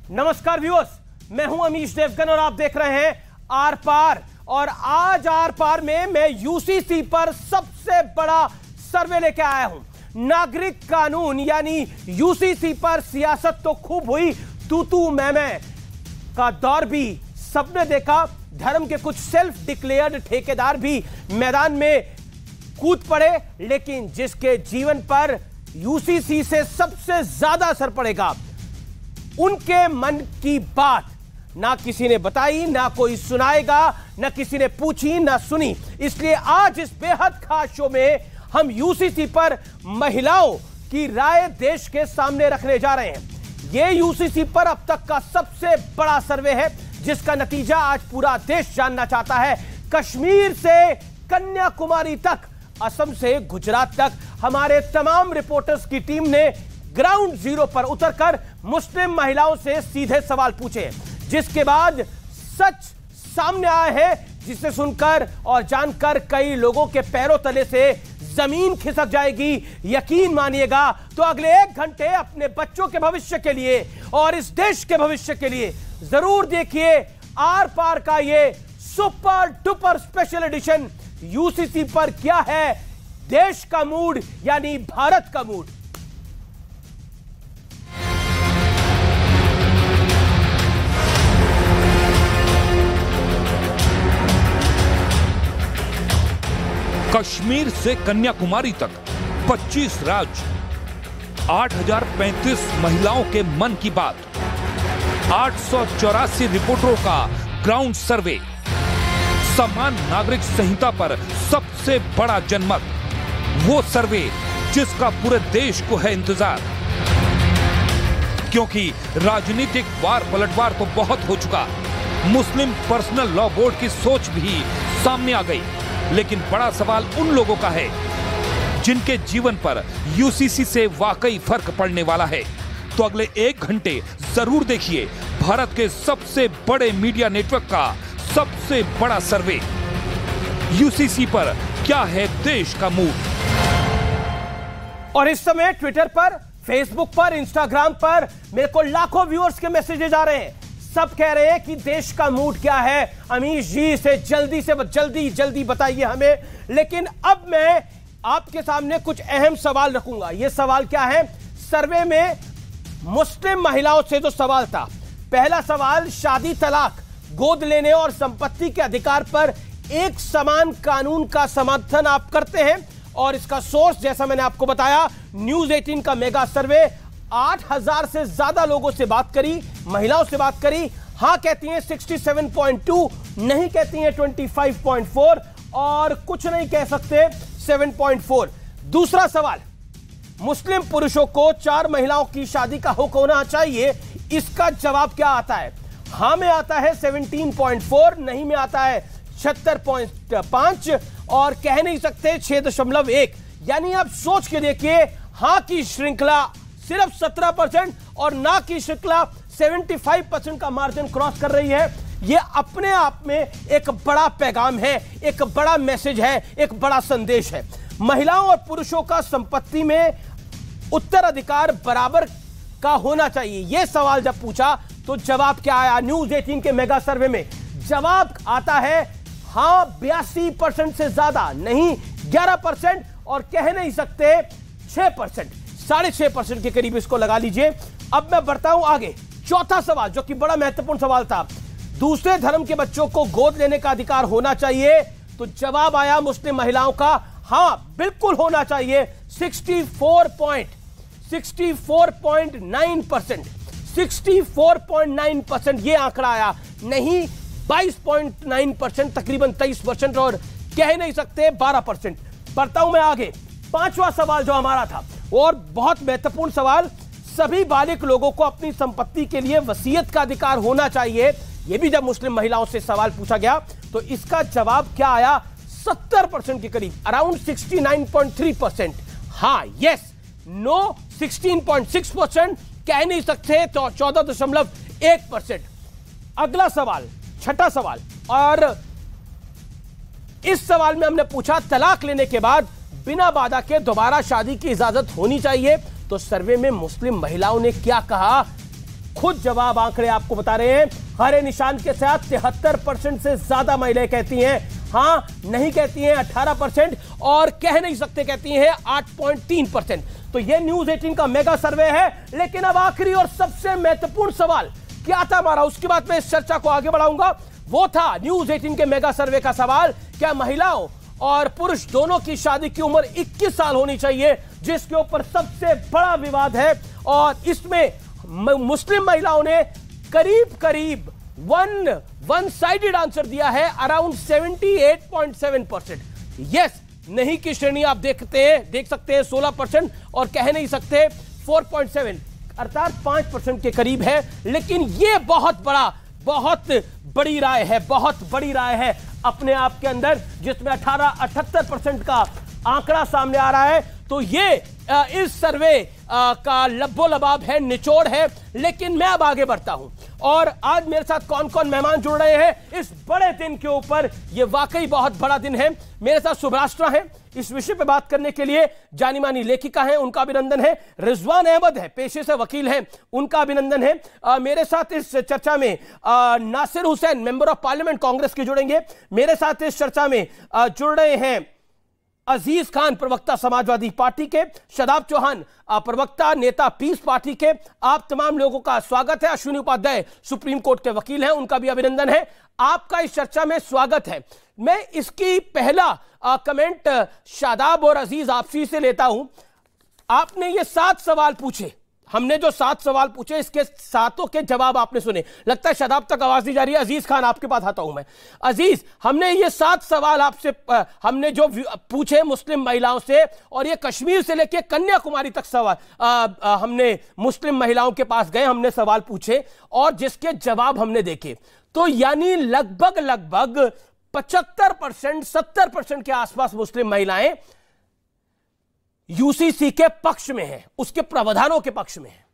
नमस्कार व्यूअर्स, मैं हूं अमीश देवगन और आप देख रहे हैं आर पार। और आज आर पार में मैं यूसीसी पर सबसे बड़ा सर्वे लेके आया हूं। नागरिक कानून यानी यूसीसी पर सियासत तो खूब हुई, तू मैं का दौर भी सबने देखा। धर्म के कुछ सेल्फ डिक्लेयर्ड ठेकेदार भी मैदान में कूद पड़े, लेकिन जिसके जीवन पर यूसीसी से सबसे ज्यादा असर पड़ेगा, उनके मन की बात ना किसी ने बताई, ना कोई सुनाएगा, ना किसी ने पूछी, ना सुनी। इसलिए आज इस बेहद खास शो में हम यूसीसी पर महिलाओं की राय देश के सामने रखने जा रहे हैं। यह यूसीसी पर अब तक का सबसे बड़ा सर्वे है, जिसका नतीजा आज पूरा देश जानना चाहता है। कश्मीर से कन्याकुमारी तक, असम से गुजरात तक हमारे तमाम रिपोर्टर्स की टीम ने ग्राउंड जीरो पर उतरकर मुस्लिम महिलाओं से सीधे सवाल पूछे, जिसके बाद सच सामने आया है, जिसे सुनकर और जानकर कई लोगों के पैरों तले से जमीन खिसक जाएगी। यकीन मानिएगा तो अगले 1 घंटे अपने बच्चों के भविष्य के लिए और इस देश के भविष्य के लिए जरूर देखिए आर पार का ये super duper special edition. UCC पर क्या है देश का मूड, यानी भारत का मूड। कश्मीर से कन्याकुमारी तक 25 राज्य, 8035 महिलाओं के मन की बात, 884 रिपोर्टरों का ग्राउंड सर्वे, समान नागरिक संहिता पर सबसे बड़ा जनमत, वो सर्वे जिसका पूरे देश को है इंतजार। क्योंकि राजनीतिक वार पलटवार तो बहुत हो चुका, मुस्लिम पर्सनल लॉ बोर्ड की सोच भी सामने आ गई, लेकिन बड़ा सवाल उन लोगों का है जिनके जीवन पर यूसीसी से वाकई फर्क पड़ने वाला है। तो अगले 1 घंटे जरूर देखिए भारत के सबसे बड़े मीडिया नेटवर्क का सबसे बड़ा सर्वे। यूसीसी पर क्या है देश का मूड। और इस समय ट्विटर पर, फेसबुक पर, इंस्टाग्राम पर मेरे को लाखों व्यूअर्स के मैसेजेस आ रहे हैं। सब कह रहे हैं कि देश का मूड क्या है, अमीश जी इसे जल्दी बताइए हमें। लेकिन अब मैं आपके सामने कुछ अहम सवाल रखूंगा। यह सवाल क्या है, सर्वे में मुस्लिम महिलाओं से जो सवाल था, पहला सवाल, शादी तलाक, गोद लेने और संपत्ति के अधिकार पर एक समान कानून का समर्थन आप करते हैं? और इसका सोर्स, जैसा मैंने आपको बताया, न्यूज 18 का मेगा सर्वे। 8000 से ज्यादा लोगों से बात करी, महिलाओं से बात करी। हां कहती हैं 67.2, नहीं कहती हैं 25.4, और कुछ नहीं कह सकते 7.4। दूसरा सवाल, मुस्लिम पुरुषों को 4 महिलाओं की शादी का हक होना चाहिए, इसका जवाब क्या आता है? हां में आता है 17.4, नहीं में आता है 76.5, और कह नहीं सकते 6.1। यानी आप सोच के देखिए, हां की श्रृंखला सिर्फ 17% और ना की श्रृंखला 75% का मार्जिन क्रॉस कर रही है। यह अपने आप में एक बड़ा पैगाम है, एक बड़ा मैसेज है, एक बड़ा संदेश है। महिलाओं और पुरुषों का संपत्ति में उत्तराधिकार बराबर का होना चाहिए, यह सवाल जब पूछा तो जवाब क्या आया न्यूज 18 के मेगा सर्वे में? जवाब आता है हां 82% से ज्यादा, नहीं 11%, और कह नहीं सकते 6%, 6.5% के करीब इसको लगा लीजिए। अब मैं बढ़ता हूं आगे। चौथा सवाल, जो कि बड़ा महत्वपूर्ण सवाल था, दूसरे धर्म के बच्चों को गोद लेने का अधिकार होना चाहिए? तो जवाब आया मुस्लिम महिलाओं का, हां बिल्कुल होना चाहिए। 64.9%, 64.9% यह आंकड़ा आया, नहीं 22.9%, तकरीबन 23%, और कह नहीं सकते 12%। बढ़ता हूं मैं आगे। 5वां सवाल जो हमारा था, और बहुत महत्वपूर्ण सवाल, सभी बालिग लोगों को अपनी संपत्ति के लिए वसीयत का अधिकार होना चाहिए। यह भी जब मुस्लिम महिलाओं से सवाल पूछा गया तो इसका जवाब क्या आया? 70% के करीब, अराउंड 69.3%। हां यस, नो 16.6%, कह नहीं सकते 14.1%। अगला सवाल, छठा सवाल, और इस सवाल में हमने पूछा तलाक लेने के बाद बिना वादा के दोबारा शादी की इजाजत होनी चाहिए? तो सर्वे में मुस्लिम महिलाओं ने क्या कहा? खुद जवाब आंकड़े आपको बता रहे हैं। हरे निशान के साथ 73% से ज्यादा महिलाएं कहती हैं हां, नहीं कहती हैं 18% और कह नहीं सकते कहती हैं 8.3%। तो यह न्यूज 18 का मेगा सर्वे है। लेकिन अब आखिरी और सबसे महत्वपूर्ण सवाल क्या था हमारा, उसके बाद मैं इस चर्चा को आगे बढ़ाऊंगा। वो था न्यूज 18 के मेगा सर्वे का सवाल, क्या महिलाओं और पुरुष दोनों की शादी की उम्र 21 साल होनी चाहिए, जिसके ऊपर सबसे बड़ा विवाद है। और इसमें मुस्लिम महिलाओं ने करीब करीब वन साइडेड आंसर दिया है, अराउंड 78.7%। यस, नहीं की श्रेणी आप देख सकते हैं 16% और कह नहीं सकते 4.7, अर्थात 5% के करीब है। लेकिन यह बहुत बड़ी राय है, बहुत बड़ी राय है अपने आप के अंदर, जिसमें 78% का आंकड़ा सामने आ रहा है। तो ये इस सर्वे का लब्बो लबाब है, निचोड़ है। लेकिन मैं अब आगे बढ़ता हूं और आज मेरे साथ कौन कौन मेहमान जुड़ रहे हैं इस बड़े दिन के ऊपर। ये वाकई बहुत बड़ा दिन है। मेरे साथ सुभाष्ट्रा है, इस विषय पे बात करने के लिए जानी मानी लेखिका हैं, उनका अभिनंदन है। रिजवान अहमद है, पेशे से वकील हैं, उनका अभिनंदन है। मेरे साथ इस चर्चा में Nasir Hussain, member of parliament Congress के जुड़ेंगे। मेरे साथ इस चर्चा में जुड़ रहे हैं अजीज खान, प्रवक्ता समाजवादी पार्टी के, शदाब चौहान, प्रवक्ता नेता पीस पार्टी के। आप तमाम लोगों का स्वागत है। अश्विनी उपाध्याय सुप्रीम कोर्ट के वकील हैं, उनका भी अभिनंदन है। आपका इस चर्चा में स्वागत है। मैं इसकी पहला कमेंट शादाब और अजीज आपसी से लेता हूं। आपने ये 7 सवाल पूछे, हमने जो 7 सवाल पूछे इसके 7 के जवाब आपने सुने। लगता है शादाब तक आवाज दी जा रही है। अजीज खान, आपके पास आता हूं मैं। अजीज, हमने ये 7 सवाल आपसे हमने जो पूछे मुस्लिम महिलाओं से, और ये कश्मीर से लेकर कन्याकुमारी तक सवाल हमने मुस्लिम महिलाओं के पास गए, हमने सवाल पूछे और जिसके जवाब हमने देखे, तो यानी लगभग 75% 70% के आसपास मुस्लिम महिलाएं यूसीसी के पक्ष में है, उसके प्रावधानों के पक्ष में है।